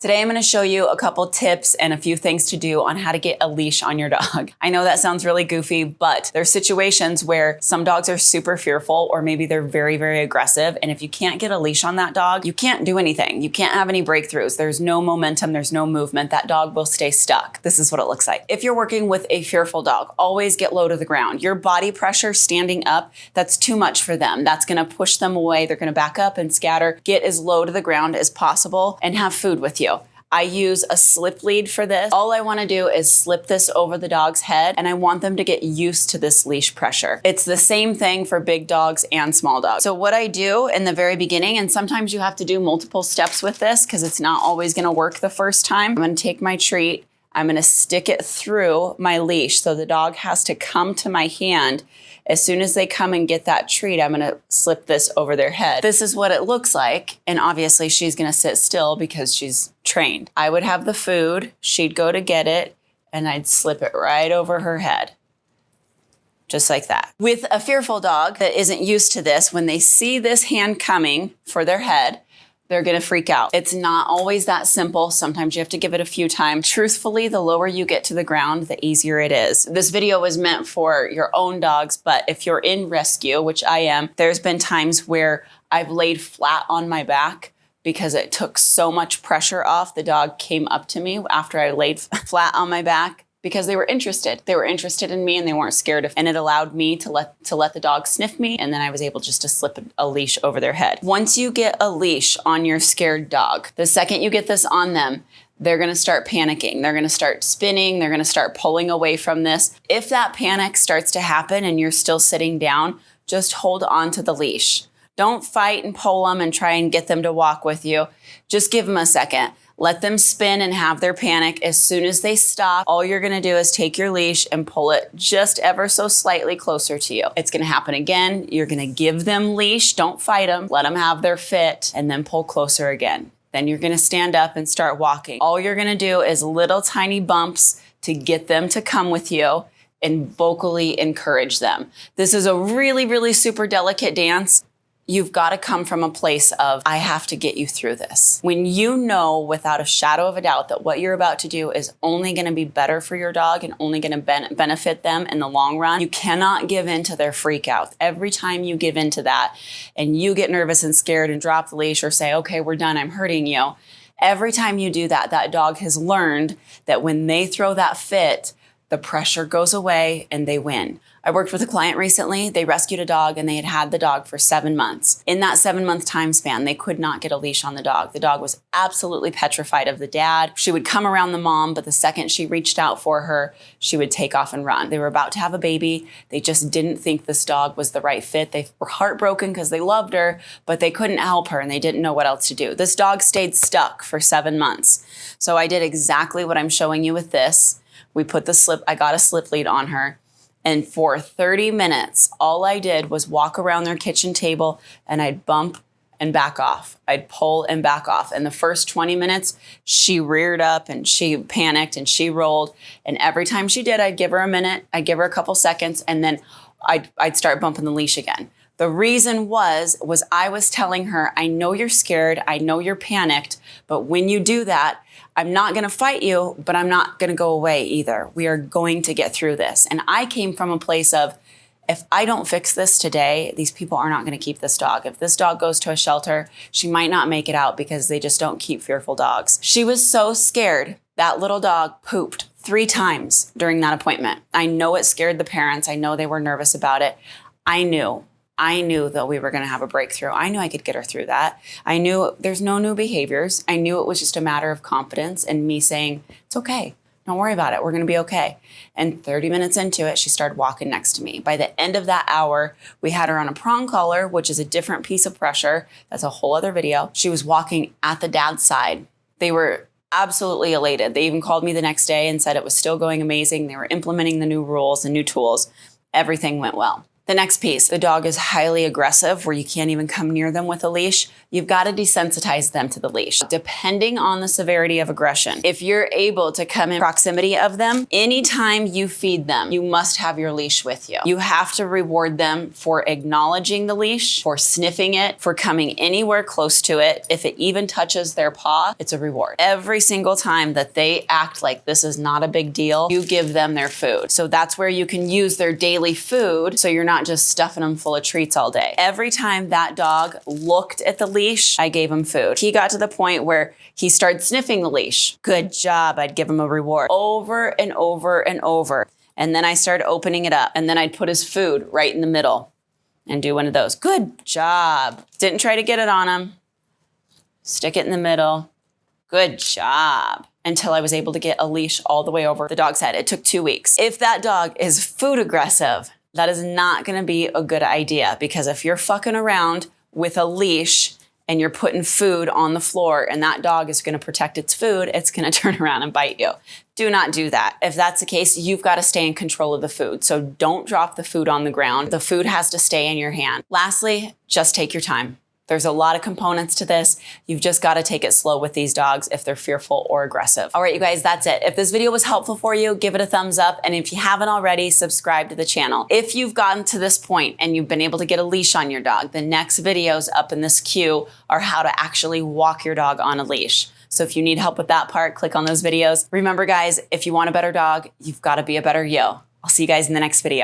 Today I'm going to show you a couple tips and a few things to do on how to get a leash on your dog. I know that sounds really goofy, but there's situations where some dogs are super fearful or maybe they're very, very aggressive. And if you can't get a leash on that dog, you can't do anything. You can't have any breakthroughs. There's no momentum. There's no movement. That dog will stay stuck. This is what it looks like. If you're working with a fearful dog, always get low to the ground. Your body pressure standing up, that's too much for them. That's going to push them away. They're going to back up and scatter. Get as low to the ground as possible and have food with you. I use a slip lead for this. All I want to do is slip this over the dog's head, and I want them to get used to this leash pressure. It's the same thing for big dogs and small dogs. So what I do in the very beginning, and sometimes you have to do multiple steps with this because it's not always going to work the first time. I'm going to take my treat. I'm going to stick it through my leash. So the dog has to come to my hand. As soon as they come and get that treat, I'm going to slip this over their head. This is what it looks like. And obviously she's going to sit still because she's trained. I would have the food. She'd go to get it and I'd slip it right over her head. Just like that. With a fearful dog that isn't used to this, when they see this hand coming for their head, they're going to freak out. It's not always that simple. Sometimes you have to give it a few times. Truthfully, the lower you get to the ground, the easier it is. This video was meant for your own dogs, but if you're in rescue, which I am, there's been times where I've laid flat on my back because it took so much pressure off. The dog came up to me after I laid flat on my back because they were interested. They were interested in me and they weren't scared of, and it allowed me to let the dog sniff me, and then I was able just to slip a leash over their head. Once you get a leash on your scared dog, the second you get this on them, they're going to start panicking. They're going to start spinning. They're going to start pulling away from this. If that panic starts to happen and you're still sitting down, just hold on to the leash. Don't fight and pull them and try and get them to walk with you. Just give them a second. Let them spin and have their panic. As soon as they stop, all you're going to do is take your leash and pull it just ever so slightly closer to you. It's going to happen again. You're going to give them leash. Don't fight them. Let them have their fit and then pull closer again. Then you're going to stand up and start walking. All you're going to do is little tiny bumps to get them to come with you and vocally encourage them. This is a really, really super delicate dance. You've got to come from a place of, I have to get you through this. When you know without a shadow of a doubt that what you're about to do is only going to be better for your dog and only going to benefit them in the long run, you cannot give in to their freak out. Every time you give in to that and you get nervous and scared and drop the leash or say, okay, we're done, I'm hurting you. Every time you do that, that dog has learned that when they throw that fit, the pressure goes away and they win. I worked with a client recently. They rescued a dog and they had had the dog for 7 months. In that 7-month time span, they could not get a leash on the dog. The dog was absolutely petrified of the dad. She would come around the mom, but the second she reached out for her, she would take off and run. They were about to have a baby. They just didn't think this dog was the right fit. They were heartbroken because they loved her, but they couldn't help her and they didn't know what else to do. This dog stayed stuck for 7 months. So I did exactly what I'm showing you with this. I got a slip lead on her. And for 30 minutes, all I did was walk around their kitchen table and I'd bump and back off. I'd pull and back off. And the first 20 minutes, she reared up and she panicked and she rolled. And every time she did, I'd give her a minute, I'd give her a couple seconds, and then I'd start bumping the leash again. The reason was I was telling her, I know you're scared, I know you're panicked, but when you do that, I'm not going to fight you, but I'm not going to go away either. We are going to get through this. And I came from a place of, if I don't fix this today, these people are not going to keep this dog. If this dog goes to a shelter, she might not make it out because they just don't keep fearful dogs. She was so scared. That little dog pooped 3 times during that appointment. I know it scared the parents. I know they were nervous about it. I knew that we were going to have a breakthrough. I knew I could get her through that. I knew there's no new behaviors. I knew it was just a matter of confidence and me saying, it's okay. Don't worry about it. We're going to be okay. And 30 minutes into it, she started walking next to me. By the end of that hour, we had her on a prong collar, which is a different piece of pressure. That's a whole other video. She was walking at the dad's side. They were absolutely elated. They even called me the next day and said it was still going amazing. They were implementing the new rules and new tools. Everything went well. The next piece, the dog is highly aggressive where you can't even come near them with a leash. you've got to desensitize them to the leash. Depending on the severity of aggression, if you're able to come in proximity of them, anytime you feed them, you must have your leash with you. You have to reward them for acknowledging the leash, for sniffing it, for coming anywhere close to it. If it even touches their paw, it's a reward. Every single time that they act like this is not a big deal, you give them their food. So that's where you can use their daily food, so you're not just stuffing them full of treats all day. Every time that dog looked at the leash, I gave him food. He got to the point where he started sniffing the leash. Good job, I'd give him a reward. Over and over and over. And then I started opening it up, and then I'd put his food right in the middle and do one of those. Good job. Didn't try to get it on him. Stick it in the middle. Good job. Until I was able to get a leash all the way over the dog's head. It took 2 weeks. If that dog is food aggressive, that is not gonna be a good idea, because if you're fucking around with a leash and you're putting food on the floor and that dog is gonna protect its food, it's gonna turn around and bite you. Do not do that. If that's the case, you've gotta stay in control of the food. So don't drop the food on the ground. The food has to stay in your hand. Lastly, just take your time. There's a lot of components to this. You've just got to take it slow with these dogs if they're fearful or aggressive. All right, you guys, that's it. If this video was helpful for you, give it a thumbs up. And if you haven't already, subscribe to the channel. If you've gotten to this point and you've been able to get a leash on your dog, the next videos up in this queue are how to actually walk your dog on a leash. So if you need help with that part, click on those videos. Remember, guys, if you want a better dog, you've got to be a better you. I'll see you guys in the next video.